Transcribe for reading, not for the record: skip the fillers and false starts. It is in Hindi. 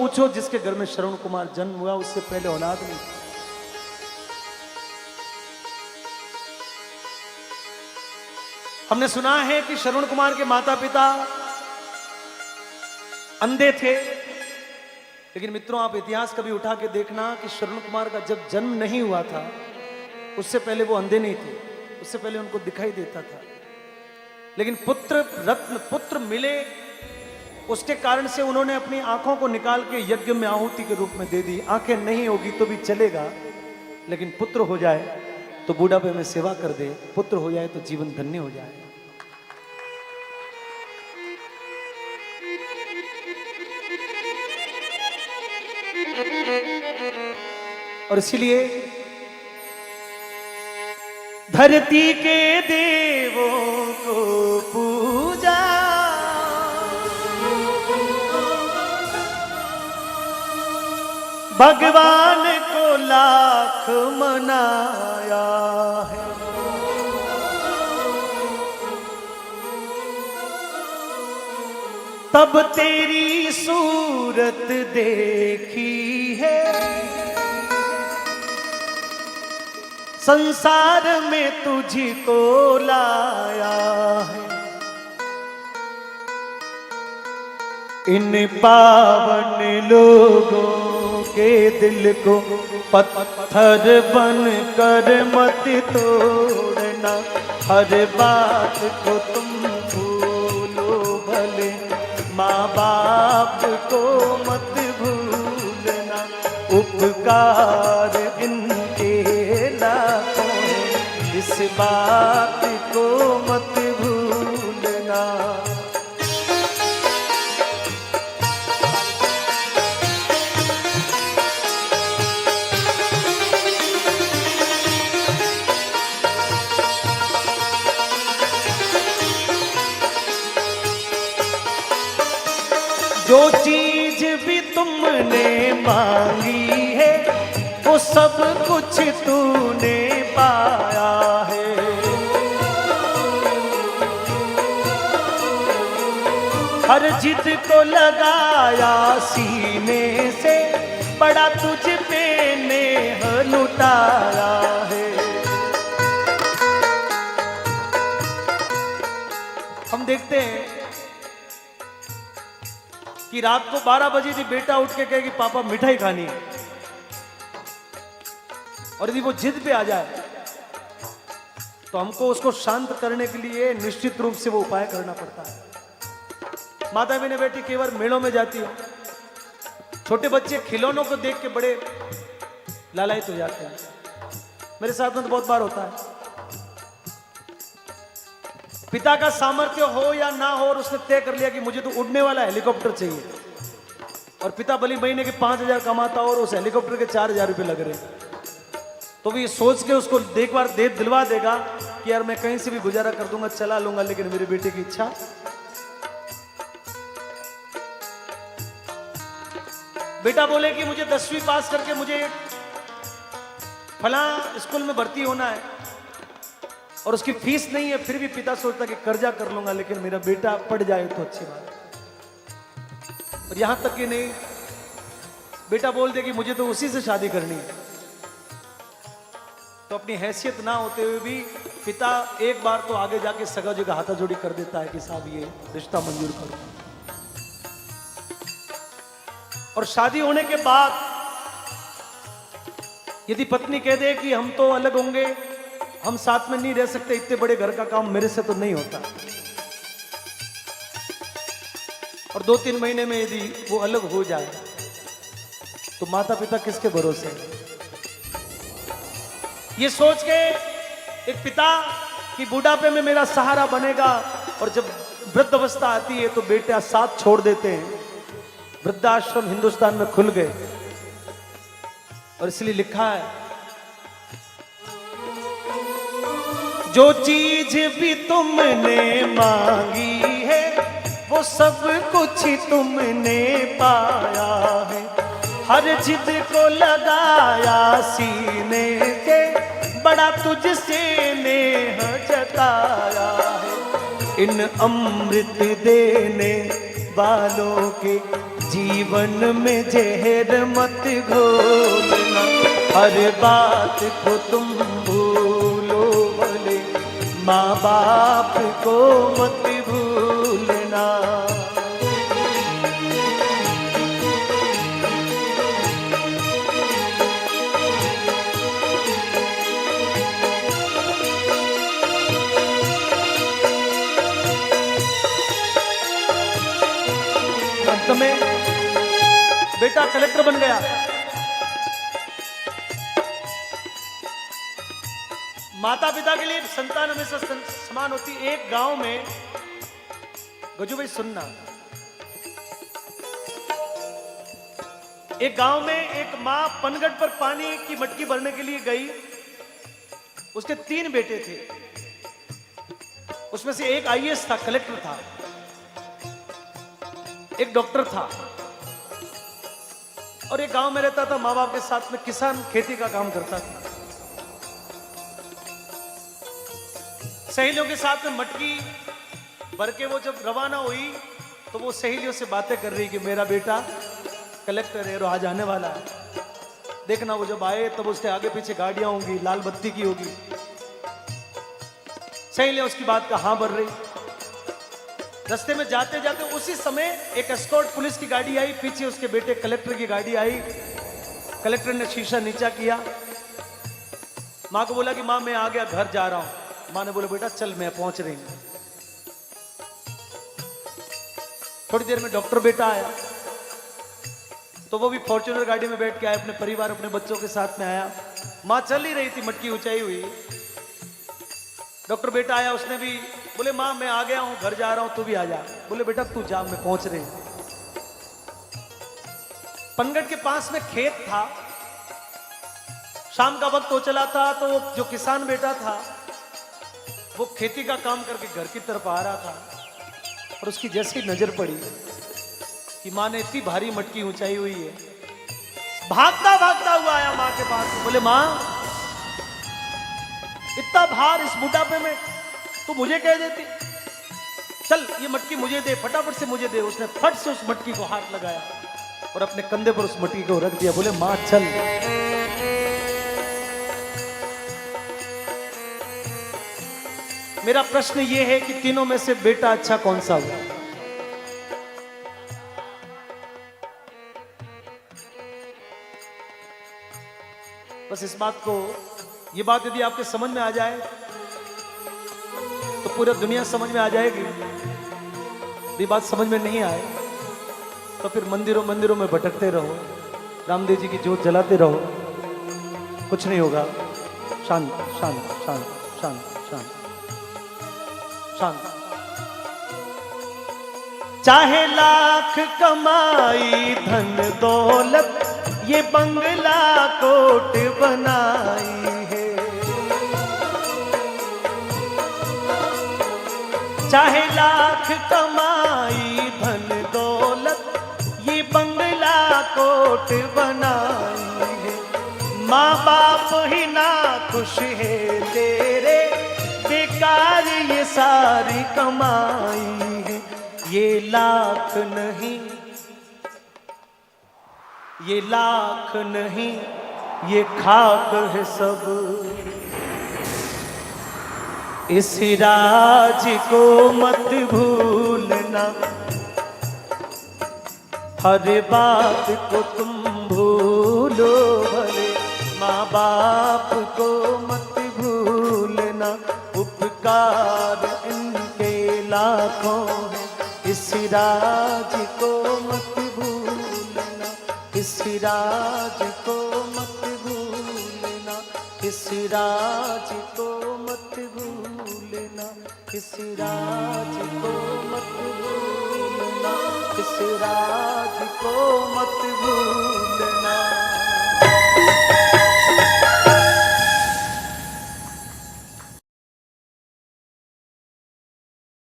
पूछो जिसके घर में श्रवण कुमार जन्म हुआ उससे पहले औलाद नहीं। हमने सुना है कि श्रवण कुमार के माता पिता अंधे थे, लेकिन मित्रों आप इतिहास कभी उठा के देखना कि श्रवण कुमार का जब जन्म नहीं हुआ था उससे पहले वो अंधे नहीं थे, उससे पहले उनको दिखाई देता था। लेकिन पुत्र रत्न पुत्र मिले, उसके कारण से उन्होंने अपनी आंखों को निकाल के यज्ञ में आहुति के रूप में दे दी। आंखें नहीं होगी तो भी चलेगा, लेकिन पुत्र हो जाए तो बूढ़ापे में सेवा कर दे, पुत्र हो जाए तो जीवन धन्य हो जाए। और इसीलिए धरती के देवों को पूजा, भगवान को लाख मनाया है। तब तेरी सूरत देखी है, संसार में तुझको लाया है। इन पावन लोगों के दिल को पत्थर बन कर मत तोड़ना, हर बात को तुम भूलो भले, माँ बाप को मत भूलना, उपकार इनके लाखों हैं, इस बात को मत भूलना। जो चीज भी तुमने मांगी है वो सब कुछ तूने पाया है। हर जिद को लगाया सीने से, बड़ा तुझ पे नेह लुटाया है। हम देखते हैं कि रात को 12 बजे थी, बेटा उठ के कहे कि पापा मिठाई खानी है, और यदि वो जिद पे आ जाए तो हमको उसको शांत करने के लिए निश्चित रूप से वो उपाय करना पड़ता है। माता बहने बेटी कई बार मेलों में जाती हो, छोटे बच्चे खिलौनों को देख के बड़े लालायित हो जाते हैं। मेरे साथ में तो बहुत बार होता है, पिता का सामर्थ्य हो या ना हो और उसने तय कर लिया कि मुझे तो उड़ने वाला हेलीकॉप्टर चाहिए, और पिता भली महीने के 5,000 कमाता और उस हेलीकॉप्टर के 4,000 रुपए लग रहे, तो भी सोच के उसको एक बार दे दिलवा देगा कि यार मैं कहीं से भी गुजारा कर दूंगा, चला लूंगा, लेकिन मेरे बेटे की इच्छा। बेटा बोले कि मुझे 10वीं पास करके मुझे फला स्कूल में भर्ती होना है और उसकी फीस नहीं है, फिर भी पिता सोचता कि कर्जा कर लूंगा, लेकिन मेरा बेटा पढ़ जाए तो अच्छी बात। और यहां तक कि नहीं, बेटा बोल दे कि मुझे तो उसी से शादी करनी है, तो अपनी हैसियत ना होते हुए भी पिता एक बार तो आगे जाके सगा जगह हाथा जोड़ी कर देता है कि साहब ये रिश्ता मंजूर करो। और शादी होने के बाद यदि पत्नी कह दे कि हम तो अलग होंगे, हम साथ में नहीं रह सकते, इतने बड़े घर का काम मेरे से तो नहीं होता, और 2-3 महीने में यदि वो अलग हो जाए तो माता पिता किसके भरोसे? ये सोच के एक पिता कि बुढ़ापे में मेरा सहारा बनेगा, और जब वृद्ध अवस्था आती है तो बेटा साथ छोड़ देते हैं। वृद्धाश्रम हिंदुस्तान में खुल गए, और इसलिए लिखा है, जो चीज भी तुमने मांगी है वो सब कुछ तुमने पाया है। हर जिद को लगाया सीने से, बड़ा तुझसे नेह जताया है। इन अमृत देने वालों के जीवन में जहर मत घोलना, हर बात को तुम भूलो भले, माँ बाप को मत भूलना। अंत में बेटा कलेक्टर बन गया। माता पिता के लिए संतान हमेशा समान होती। एक गांव में, गजू भाई सुनना, एक गांव में एक मां पनगढ़ पर पानी की मटकी भरने के लिए गई। उसके 3 बेटे थे, उसमें से एक आईएएस था, कलेक्टर था, एक डॉक्टर था, और एक गांव में रहता था माँ बाप के साथ में, किसान खेती का काम करता था। सहेलियों के साथ में मटकी भर के वो जब रवाना हुई तो वो सहेलियों से बातें कर रही कि मेरा बेटा कलेक्टर है और आज आने वाला है, देखना वो जब आए तब उसके आगे पीछे गाड़ियां होंगी, लाल बत्ती की होगी। सहेलियां उसकी बात का हाँ भर रही। रास्ते में जाते जाते उसी समय एक एस्कॉर्ट पुलिस की गाड़ी आई, पीछे उसके बेटे कलेक्टर की गाड़ी आई। कलेक्टर ने शीशा नीचा किया, मां को बोला कि मां मैं आ गया, घर जा रहा हूं। मां ने बोला बेटा चल मैं पहुंच रही हूं। थोड़ी देर में डॉक्टर बेटा आया, तो वो भी फॉर्च्यूनर गाड़ी में बैठ के आया, अपने परिवार अपने बच्चों के साथ में आया। मां चल ही रही थी, मटकी ऊंचाई हुई। डॉक्टर बेटा आया, उसने भी बोले मां मैं आ गया हूं, घर जा रहा हूं, तू भी आ जा। बोले बेटा तू जा, मैं पहुंच रही हूं। पनगढ़ के पास में खेत था, शाम का वक्त हो चला था, तो जो किसान बेटा था वो खेती का काम करके घर की तरफ आ रहा था, और उसकी जैसी नजर पड़ी कि मां ने इतनी भारी मटकी ऊंचाई हुई है, भागता भागता हुआ आया मां के पास। बोले मां इतना भार इस बुढ़ापे में तू मुझे कह देती, चल ये मटकी मुझे दे, फटाफट से मुझे दे। उसने फट से उस मटकी को हाथ लगाया और अपने कंधे पर उस मटकी को रख दिया। बोले मां चल। मेरा प्रश्न ये है कि तीनों में से बेटा अच्छा कौन सा हुआ? बस इस बात को, ये बात यदि आपके समझ में आ जाए तो पूरी दुनिया समझ में आ जाएगी। ये बात समझ में नहीं आए तो फिर मंदिरों मंदिरों में भटकते रहो, रामदेव जी की जोत जलाते रहो, कुछ नहीं होगा। शांत शांत शांत शांत शांत शांत। चाहे लाख कमाई धन दौलत, ये बंगला कोट बनाई है। चाहे लाख कमाई धन दौलत, ये बंगला कोट बनाई है। माँ बाप ही ना खुश है तेरे, बेकार ये सारी कमाई है। ये लाख नहीं, ये लाख नहीं, ये खाक है सब। इस राज को मत भूलना, हर बात को तुम भूलो भले, माँ बाप को मत भूलना। उपकार इनके लाखों हैं, इस राज को मत भूलना, इस राज को मत भूलना, इस राज को मत भूलना, इस राज को मत भूलना, इस राज को मत भूलना।